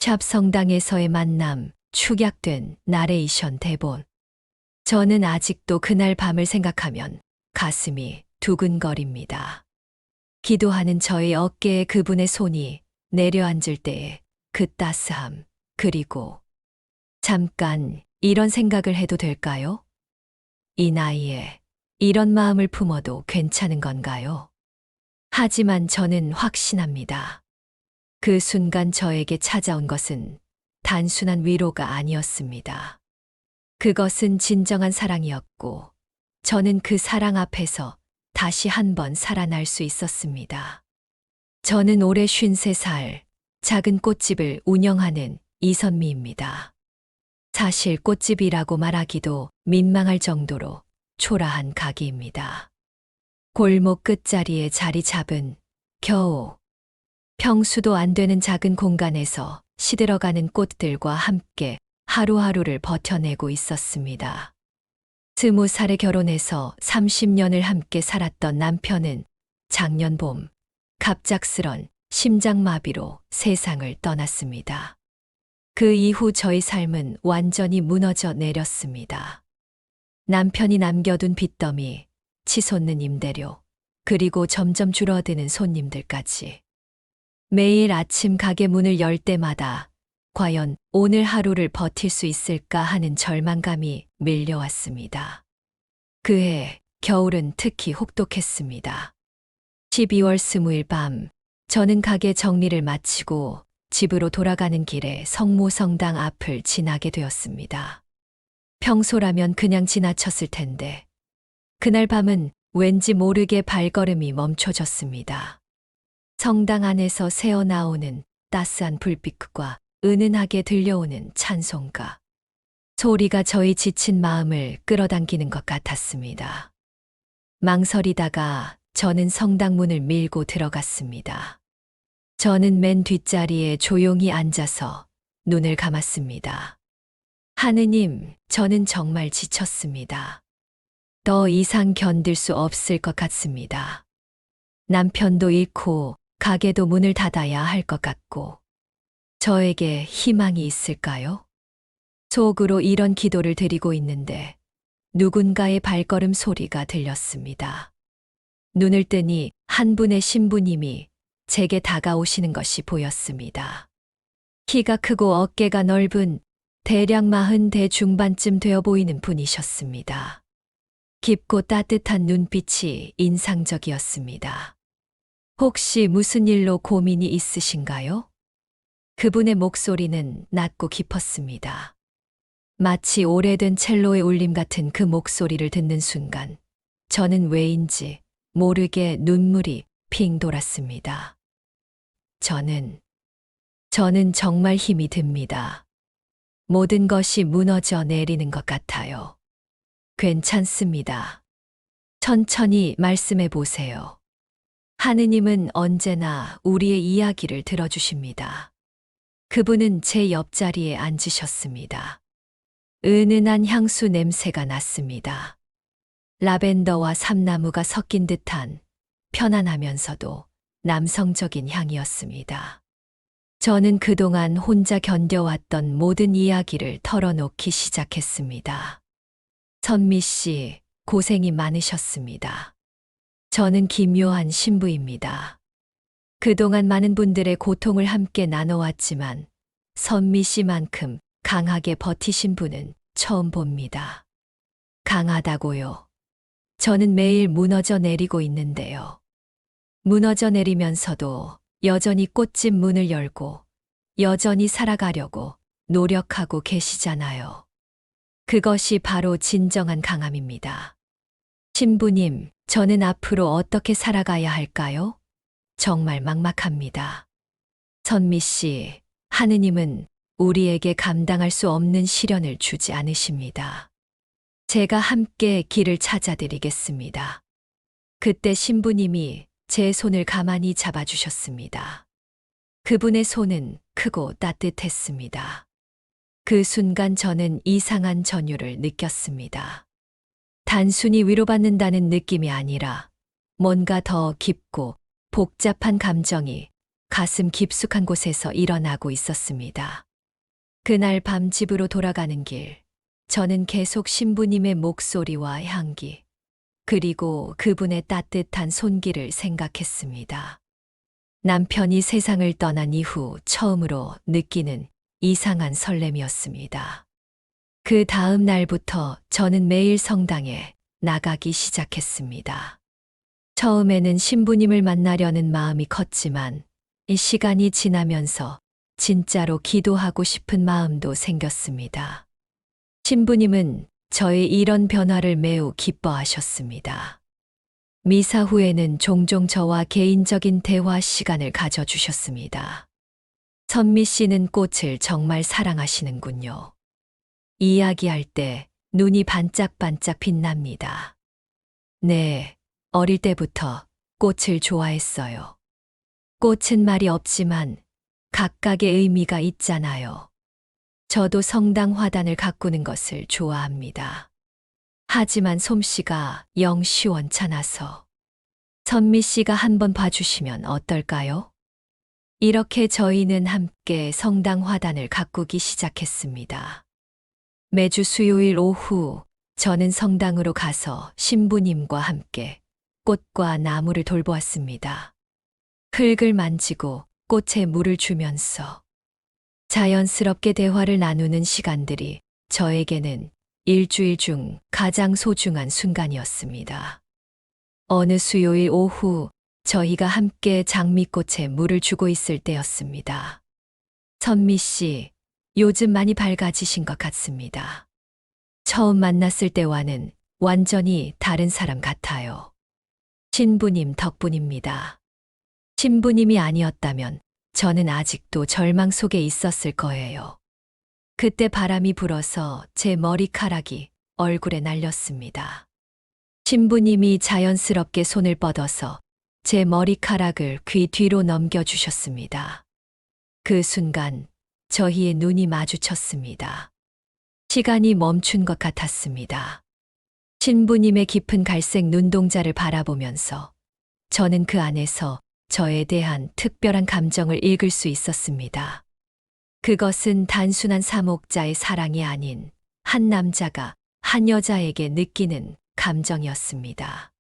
샵 성당에서의 만남, 축약된 나레이션 대본. 저는 아직도 그날 밤을 생각하면 가슴이 두근거립니다. 기도하는 저의 어깨에 그분의 손이 내려앉을 때의 그 따스함, 그리고 잠깐 이런 생각을 해도 될까요? 이 나이에 이런 마음을 품어도 괜찮은 건가요? 하지만 저는 확신합니다. 그 순간 저에게 찾아온 것은 단순한 위로가 아니었습니다. 그것은 진정한 사랑이었고, 저는 그 사랑 앞에서 다시 한번 살아날 수 있었습니다. 저는 올해 53살, 작은 꽃집을 운영하는 이선미입니다. 사실 꽃집이라고 말하기도 민망할 정도로 초라한 가게입니다. 골목 끝자리에 자리 잡은 겨우 평수도 안 되는 작은 공간에서 시들어가는 꽃들과 함께 하루하루를 버텨내고 있었습니다. 20살에 결혼해서 30년을 함께 살았던 남편은 작년 봄 갑작스런 심장마비로 세상을 떠났습니다. 그 이후 저희 삶은 완전히 무너져 내렸습니다. 남편이 남겨둔 빚더미, 치솟는 임대료, 그리고 점점 줄어드는 손님들까지. 매일 아침 가게 문을 열 때마다 과연 오늘 하루를 버틸 수 있을까 하는 절망감이 밀려왔습니다. 그해 겨울은 특히 혹독했습니다. 12월 20일 밤, 저는 가게 정리를 마치고 집으로 돌아가는 길에 성모성당 앞을 지나게 되었습니다. 평소라면 그냥 지나쳤을 텐데, 그날 밤은 왠지 모르게 발걸음이 멈춰졌습니다. 성당 안에서 새어나오는 따스한 불빛과 은은하게 들려오는 찬송가. 소리가 저희 지친 마음을 끌어당기는 것 같았습니다. 망설이다가 저는 성당 문을 밀고 들어갔습니다. 저는 맨 뒷자리에 조용히 앉아서 눈을 감았습니다. 하느님, 저는 정말 지쳤습니다. 더 이상 견딜 수 없을 것 같습니다. 남편도 잃고 가게도 문을 닫아야 할 것 같고, 저에게 희망이 있을까요? 속으로 이런 기도를 드리고 있는데 누군가의 발걸음 소리가 들렸습니다. 눈을 뜨니 한 분의 신부님이 제게 다가오시는 것이 보였습니다. 키가 크고 어깨가 넓은 대략 40대 중반쯤 되어 보이는 분이셨습니다. 깊고 따뜻한 눈빛이 인상적이었습니다. 혹시 무슨 일로 고민이 있으신가요? 그분의 목소리는 낮고 깊었습니다. 마치 오래된 첼로의 울림 같은 그 목소리를 듣는 순간, 저는 왜인지 모르게 눈물이 핑 돌았습니다. 저는 정말 힘이 듭니다. 모든 것이 무너져 내리는 것 같아요. 괜찮습니다. 천천히 말씀해 보세요. 하느님은 언제나 우리의 이야기를 들어주십니다. 그분은 제 옆자리에 앉으셨습니다. 은은한 향수 냄새가 났습니다. 라벤더와 삼나무가 섞인 듯한 편안하면서도 남성적인 향이었습니다. 저는 그동안 혼자 견뎌왔던 모든 이야기를 털어놓기 시작했습니다. 선미 씨, 고생이 많으셨습니다. 저는 김요한 신부입니다. 그동안 많은 분들의 고통을 함께 나눠왔지만 선미 씨만큼 강하게 버티신 분은 처음 봅니다. 강하다고요. 저는 매일 무너져 내리고 있는데요. 무너져 내리면서도 여전히 꽃집 문을 열고 여전히 살아가려고 노력하고 계시잖아요. 그것이 바로 진정한 강함입니다. 신부님, 저는 앞으로 어떻게 살아가야 할까요? 정말 막막합니다. 선미 씨, 하느님은 우리에게 감당할 수 없는 시련을 주지 않으십니다. 제가 함께 길을 찾아드리겠습니다. 그때 신부님이 제 손을 가만히 잡아주셨습니다. 그분의 손은 크고 따뜻했습니다. 그 순간 저는 이상한 전율을 느꼈습니다. 단순히 위로받는다는 느낌이 아니라 뭔가 더 깊고 복잡한 감정이 가슴 깊숙한 곳에서 일어나고 있었습니다. 그날 밤 집으로 돌아가는 길, 저는 계속 신부님의 목소리와 향기, 그리고 그분의 따뜻한 손길을 생각했습니다. 남편이 세상을 떠난 이후 처음으로 느끼는 이상한 설렘이었습니다. 그 다음 날부터 저는 매일 성당에 나가기 시작했습니다. 처음에는 신부님을 만나려는 마음이 컸지만 이 시간이 지나면서 진짜로 기도하고 싶은 마음도 생겼습니다. 신부님은 저의 이런 변화를 매우 기뻐하셨습니다. 미사 후에는 종종 저와 개인적인 대화 시간을 가져주셨습니다. 선미 씨는 꽃을 정말 사랑하시는군요. 이야기할 때 눈이 반짝반짝 빛납니다. 네, 어릴 때부터 꽃을 좋아했어요. 꽃은 말이 없지만 각각의 의미가 있잖아요. 저도 성당 화단을 가꾸는 것을 좋아합니다. 하지만 솜씨가 영 시원찮아서. 선미 씨가 한번 봐주시면 어떨까요? 이렇게 저희는 함께 성당 화단을 가꾸기 시작했습니다. 매주 수요일 오후 저는 성당으로 가서 신부님과 함께 꽃과 나무를 돌보았습니다. 흙을 만지고 꽃에 물을 주면서 자연스럽게 대화를 나누는 시간들이 저에게는 일주일 중 가장 소중한 순간이었습니다. 어느 수요일 오후 저희가 함께 장미꽃에 물을 주고 있을 때였습니다. 선미 씨, 요즘 많이 밝아지신 것 같습니다. 처음 만났을 때와는 완전히 다른 사람 같아요. 신부님 덕분입니다. 신부님이 아니었다면 저는 아직도 절망 속에 있었을 거예요. 그때 바람이 불어서 제 머리카락이 얼굴에 날렸습니다. 신부님이 자연스럽게 손을 뻗어서 제 머리카락을 귀 뒤로 넘겨주셨습니다. 그 순간 저희의 눈이 마주쳤습니다. 시간이 멈춘 것 같았습니다. 신부님의 깊은 갈색 눈동자를 바라보면서 저는 그 안에서 저에 대한 특별한 감정을 읽을 수 있었습니다. 그것은 단순한 사목자의 사랑이 아닌 한 남자가 한 여자에게 느끼는 감정이었습니다.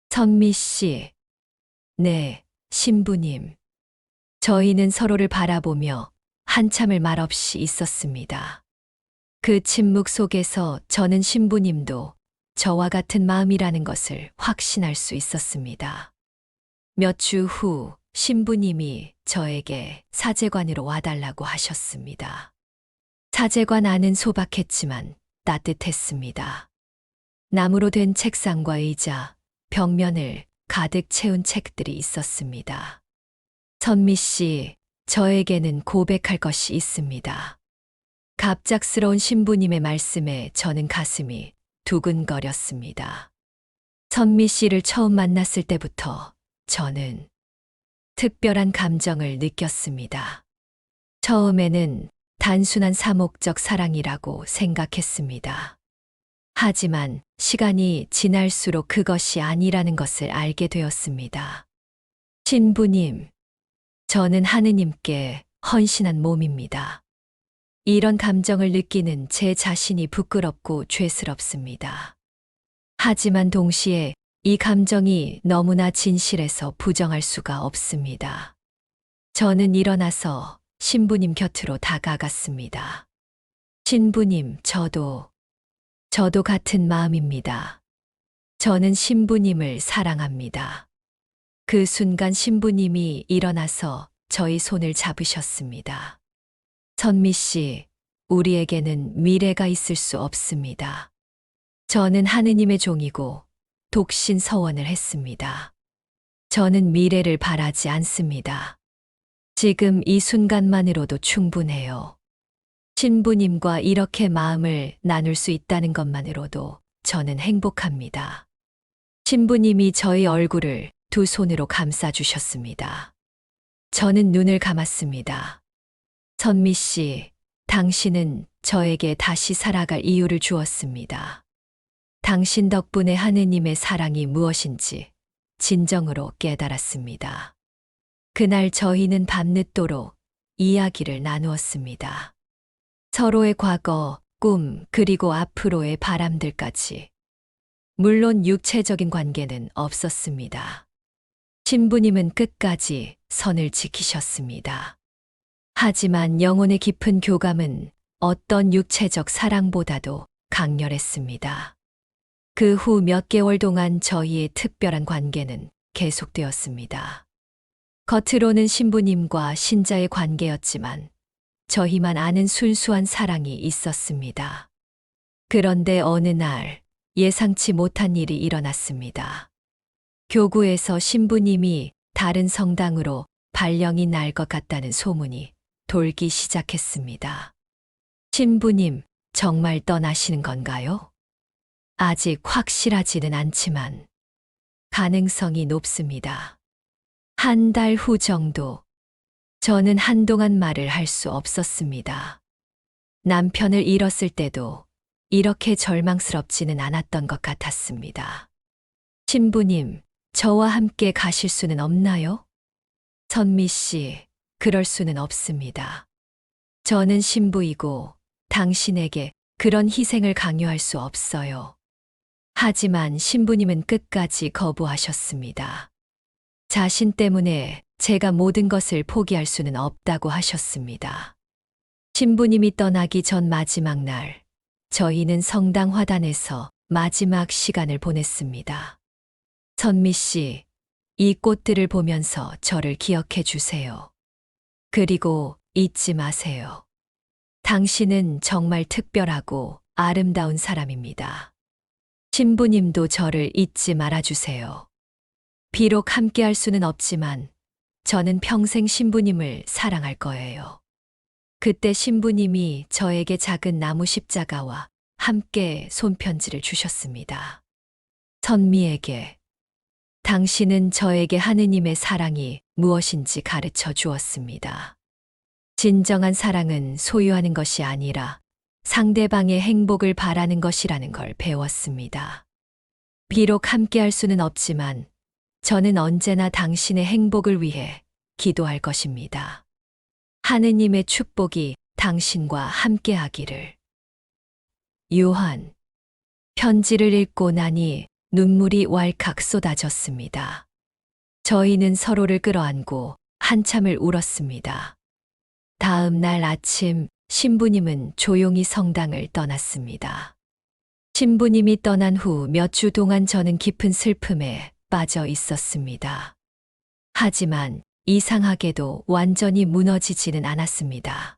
선미 씨. 네, 신부님. 저희는 서로를 바라보며 한참을 말없이 있었습니다. 그 침묵 속에서 저는 신부님도 저와 같은 마음이라는 것을 확신할 수 있었습니다. 몇 주 후 신부님이 저에게 사제관으로 와달라고 하셨습니다. 사제관 안은 소박했지만 따뜻했습니다. 나무로 된 책상과 의자, 벽면을 가득 채운 책들이 있었습니다. 선미 씨, 저에게는 고백할 것이 있습니다. 갑작스러운 신부님의 말씀에 저는 가슴이 두근거렸습니다. 선미 씨를 처음 만났을 때부터 저는 특별한 감정을 느꼈습니다. 처음에는 단순한 사목적 사랑이라고 생각했습니다. 하지만 시간이 지날수록 그것이 아니라는 것을 알게 되었습니다. 신부님, 저는 하느님께 헌신한 몸입니다. 이런 감정을 느끼는 제 자신이 부끄럽고 죄스럽습니다. 하지만 동시에 이 감정이 너무나 진실해서 부정할 수가 없습니다. 저는 일어나서 신부님 곁으로 다가갔습니다. 신부님, 저도 같은 마음입니다. 저는 신부님을 사랑합니다. 그 순간 신부님이 일어나서 저희 손을 잡으셨습니다. 선미 씨, 우리에게는 미래가 있을 수 없습니다. 저는 하느님의 종이고 독신 서원을 했습니다. 저는 미래를 바라지 않습니다. 지금 이 순간만으로도 충분해요. 신부님과 이렇게 마음을 나눌 수 있다는 것만으로도 저는 행복합니다. 신부님이 저희 얼굴을 두 손으로 감싸주셨습니다. 저는 눈을 감았습니다. 선미 씨, 당신은 저에게 다시 살아갈 이유를 주었습니다. 당신 덕분에 하느님의 사랑이 무엇인지 진정으로 깨달았습니다. 그날 저희는 밤늦도록 이야기를 나누었습니다. 서로의 과거, 꿈, 그리고 앞으로의 바람들까지. 물론 육체적인 관계는 없었습니다. 신부님은 끝까지 선을 지키셨습니다. 하지만 영혼의 깊은 교감은 어떤 육체적 사랑보다도 강렬했습니다. 그 후 몇 개월 동안 저희의 특별한 관계는 계속되었습니다. 겉으로는 신부님과 신자의 관계였지만 저희만 아는 순수한 사랑이 있었습니다. 그런데 어느 날 예상치 못한 일이 일어났습니다. 교구에서 신부님이 다른 성당으로 발령이 날 것 같다는 소문이 돌기 시작했습니다. 신부님, 정말 떠나시는 건가요? 아직 확실하지는 않지만 가능성이 높습니다. 한 달 후 정도. 저는 한동안 말을 할 수 없었습니다. 남편을 잃었을 때도 이렇게 절망스럽지는 않았던 것 같았습니다. 신부님, 저와 함께 가실 수는 없나요? 선미 씨, 그럴 수는 없습니다. 저는 신부이고 당신에게 그런 희생을 강요할 수 없어요. 하지만 신부님은 끝까지 거부하셨습니다. 자신 때문에 제가 모든 것을 포기할 수는 없다고 하셨습니다. 신부님이 떠나기 전 마지막 날, 저희는 성당 화단에서 마지막 시간을 보냈습니다. 선미 씨, 이 꽃들을 보면서 저를 기억해 주세요. 그리고 잊지 마세요. 당신은 정말 특별하고 아름다운 사람입니다. 신부님도 저를 잊지 말아주세요. 비록 함께할 수는 없지만 저는 평생 신부님을 사랑할 거예요. 그때 신부님이 저에게 작은 나무 십자가와 함께 손편지를 주셨습니다. 선미에게. 당신은 저에게 하느님의 사랑이 무엇인지 가르쳐 주었습니다. 진정한 사랑은 소유하는 것이 아니라 상대방의 행복을 바라는 것이라는 걸 배웠습니다. 비록 함께할 수는 없지만 저는 언제나 당신의 행복을 위해 기도할 것입니다. 하느님의 축복이 당신과 함께하기를. 요한. 편지를 읽고 나니 눈물이 왈칵 쏟아졌습니다. 저희는 서로를 끌어안고 한참을 울었습니다. 다음 날 아침 신부님은 조용히 성당을 떠났습니다. 신부님이 떠난 후 몇 주 동안 저는 깊은 슬픔에 빠져 있었습니다. 하지만 이상하게도 완전히 무너지지는 않았습니다.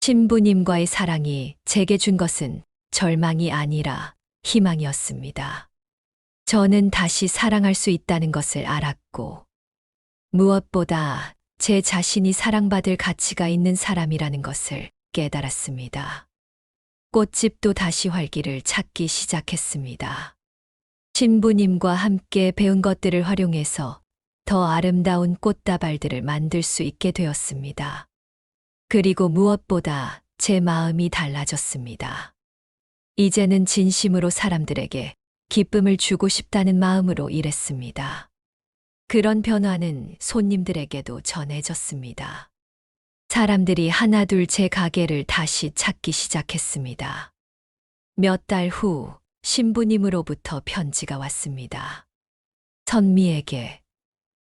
신부님과의 사랑이 제게 준 것은 절망이 아니라 희망이었습니다. 저는 다시 사랑할 수 있다는 것을 알았고, 무엇보다 제 자신이 사랑받을 가치가 있는 사람이라는 것을 깨달았습니다. 꽃집도 다시 활기를 찾기 시작했습니다. 신부님과 함께 배운 것들을 활용해서 더 아름다운 꽃다발들을 만들 수 있게 되었습니다. 그리고 무엇보다 제 마음이 달라졌습니다. 이제는 진심으로 사람들에게 기쁨을 주고 싶다는 마음으로 일했습니다. 그런 변화는 손님들에게도 전해졌습니다. 사람들이 하나둘 제 가게를 다시 찾기 시작했습니다. 몇 달 후 신부님으로부터 편지가 왔습니다. 선미에게.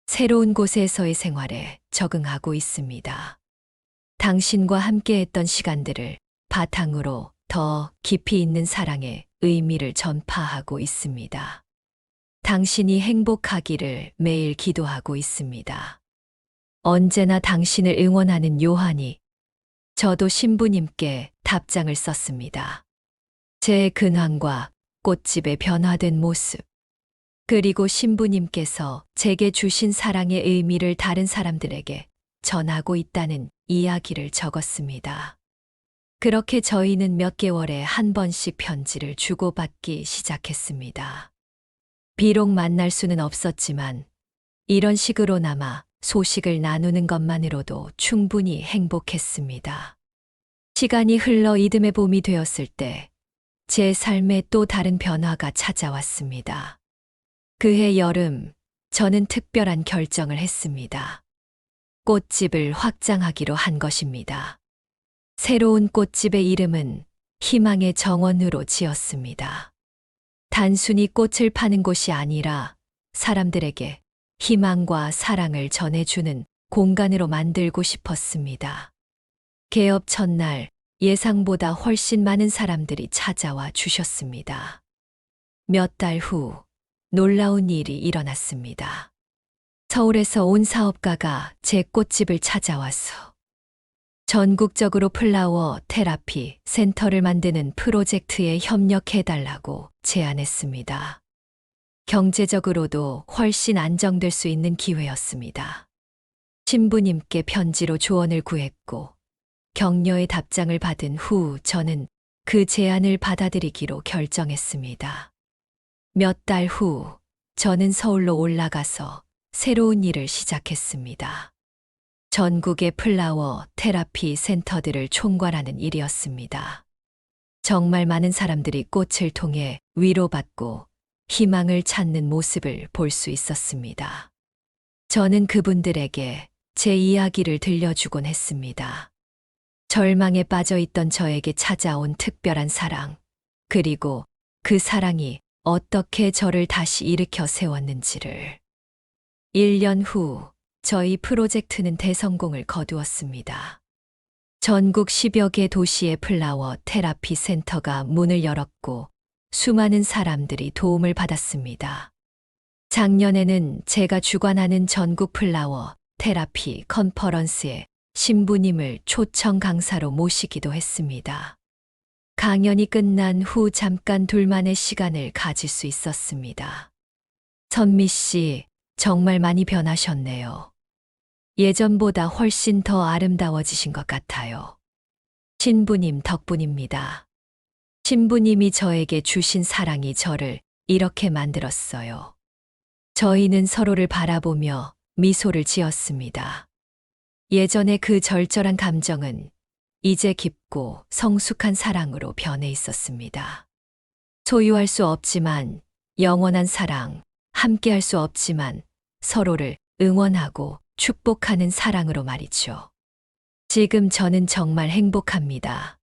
새로운 곳에서의 생활에 적응하고 있습니다. 당신과 함께했던 시간들을 바탕으로 더 깊이 있는 사랑의 의미를 전파하고 있습니다. 당신이 행복하기를 매일 기도하고 있습니다. 언제나 당신을 응원하는 요한이. 저도 신부님께 답장을 썼습니다. 제 근황과 꽃집의 변화된 모습, 그리고 신부님께서 제게 주신 사랑의 의미를 다른 사람들에게 전하고 있다는 이야기를 적었습니다. 그렇게 저희는 몇 개월에 한 번씩 편지를 주고받기 시작했습니다. 비록 만날 수는 없었지만 이런 식으로나마 소식을 나누는 것만으로도 충분히 행복했습니다. 시간이 흘러 이듬해 봄이 되었을 때 제 삶에 또 다른 변화가 찾아왔습니다. 그해 여름, 저는 특별한 결정을 했습니다. 꽃집을 확장하기로 한 것입니다. 새로운 꽃집의 이름은 희망의 정원으로 지었습니다. 단순히 꽃을 파는 곳이 아니라 사람들에게 희망과 사랑을 전해주는 공간으로 만들고 싶었습니다. 개업 첫날 예상보다 훨씬 많은 사람들이 찾아와 주셨습니다. 몇 달 후 놀라운 일이 일어났습니다. 서울에서 온 사업가가 제 꽃집을 찾아와서 전국적으로 플라워 테라피 센터를 만드는 프로젝트에 협력해달라고 제안했습니다. 경제적으로도 훨씬 안정될 수 있는 기회였습니다. 신부님께 편지로 조언을 구했고 격려의 답장을 받은 후 저는 그 제안을 받아들이기로 결정했습니다. 몇 달 후 저는 서울로 올라가서 새로운 일을 시작했습니다. 전국의 플라워 테라피 센터들을 총괄하는 일이었습니다. 정말 많은 사람들이 꽃을 통해 위로받고 희망을 찾는 모습을 볼 수 있었습니다. 저는 그분들에게 제 이야기를 들려주곤 했습니다. 절망에 빠져 있던 저에게 찾아온 특별한 사랑, 그리고 그 사랑이 어떻게 저를 다시 일으켜 세웠는지를. 1년 후 저희 프로젝트는 대성공을 거두었습니다. 전국 10여 개 도시의 플라워 테라피 센터가 문을 열었고 수많은 사람들이 도움을 받았습니다. 작년에는 제가 주관하는 전국 플라워 테라피 컨퍼런스에 신부님을 초청 강사로 모시기도 했습니다. 강연이 끝난 후 잠깐 둘만의 시간을 가질 수 있었습니다. 선미 씨, 정말 많이 변하셨네요. 예전보다 훨씬 더 아름다워지신 것 같아요. 신부님 덕분입니다. 신부님이 저에게 주신 사랑이 저를 이렇게 만들었어요. 저희는 서로를 바라보며 미소를 지었습니다. 예전에 그 절절한 감정은 이제 깊고 성숙한 사랑으로 변해 있었습니다. 소유할 수 없지만 영원한 사랑, 함께할 수 없지만 서로를 응원하고 축복하는 사랑으로 말이죠. 지금 저는 정말 행복합니다.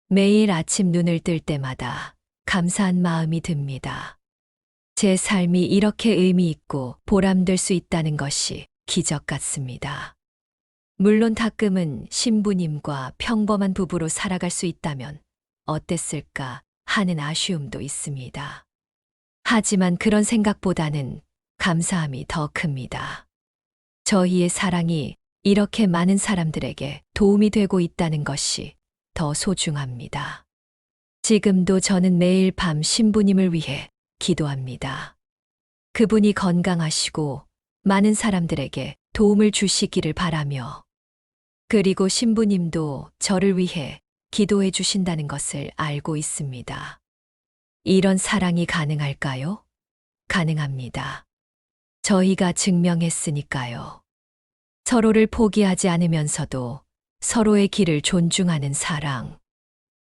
매일 아침 눈을 뜰 때마다 감사한 마음이 듭니다. 제 삶이 이렇게 의미 있고 보람될 수 있다는 것이 기적 같습니다. 물론 가끔은 신부님과 평범한 부부로 살아갈 수 있다면 어땠을까 하는 아쉬움도 있습니다. 하지만 그런 생각보다는 감사함이 더 큽니다. 저희의 사랑이 이렇게 많은 사람들에게 도움이 되고 있다는 것이 더 소중합니다. 지금도 저는 매일 밤 신부님을 위해 기도합니다. 그분이 건강하시고 많은 사람들에게 도움을 주시기를 바라며, 그리고 신부님도 저를 위해 기도해 주신다는 것을 알고 있습니다. 이런 사랑이 가능할까요? 가능합니다. 저희가 증명했으니까요. 서로를 포기하지 않으면서도 서로의 길을 존중하는 사랑.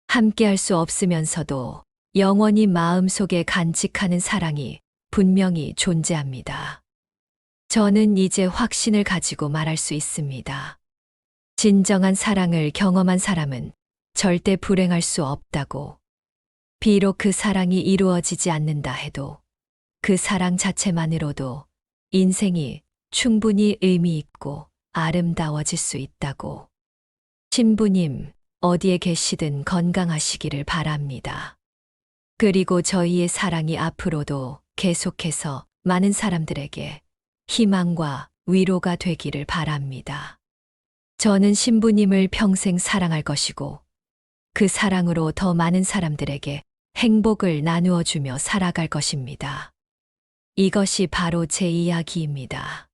함께할 수 없으면서도 영원히 마음속에 간직하는 사랑이 분명히 존재합니다. 저는 이제 확신을 가지고 말할 수 있습니다. 진정한 사랑을 경험한 사람은 절대 불행할 수 없다고. 비록 그 사랑이 이루어지지 않는다 해도 그 사랑 자체만으로도 인생이 충분히 의미 있고 아름다워질 수 있다고. 신부님, 어디에 계시든 건강하시기를 바랍니다. 그리고 저희의 사랑이 앞으로도 계속해서 많은 사람들에게 희망과 위로가 되기를 바랍니다. 저는 신부님을 평생 사랑할 것이고 그 사랑으로 더 많은 사람들에게 행복을 나누어 주며 살아갈 것입니다. 이것이 바로 제 이야기입니다.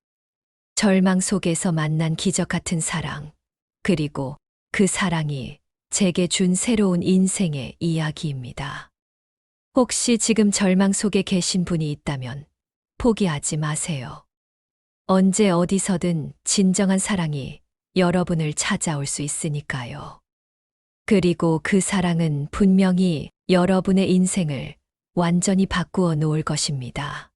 절망 속에서 만난 기적 같은 사랑, 그리고 그 사랑이 제게 준 새로운 인생의 이야기입니다. 혹시 지금 절망 속에 계신 분이 있다면 포기하지 마세요. 언제 어디서든 진정한 사랑이 여러분을 찾아올 수 있으니까요. 그리고 그 사랑은 분명히 여러분의 인생을 완전히 바꾸어 놓을 것입니다.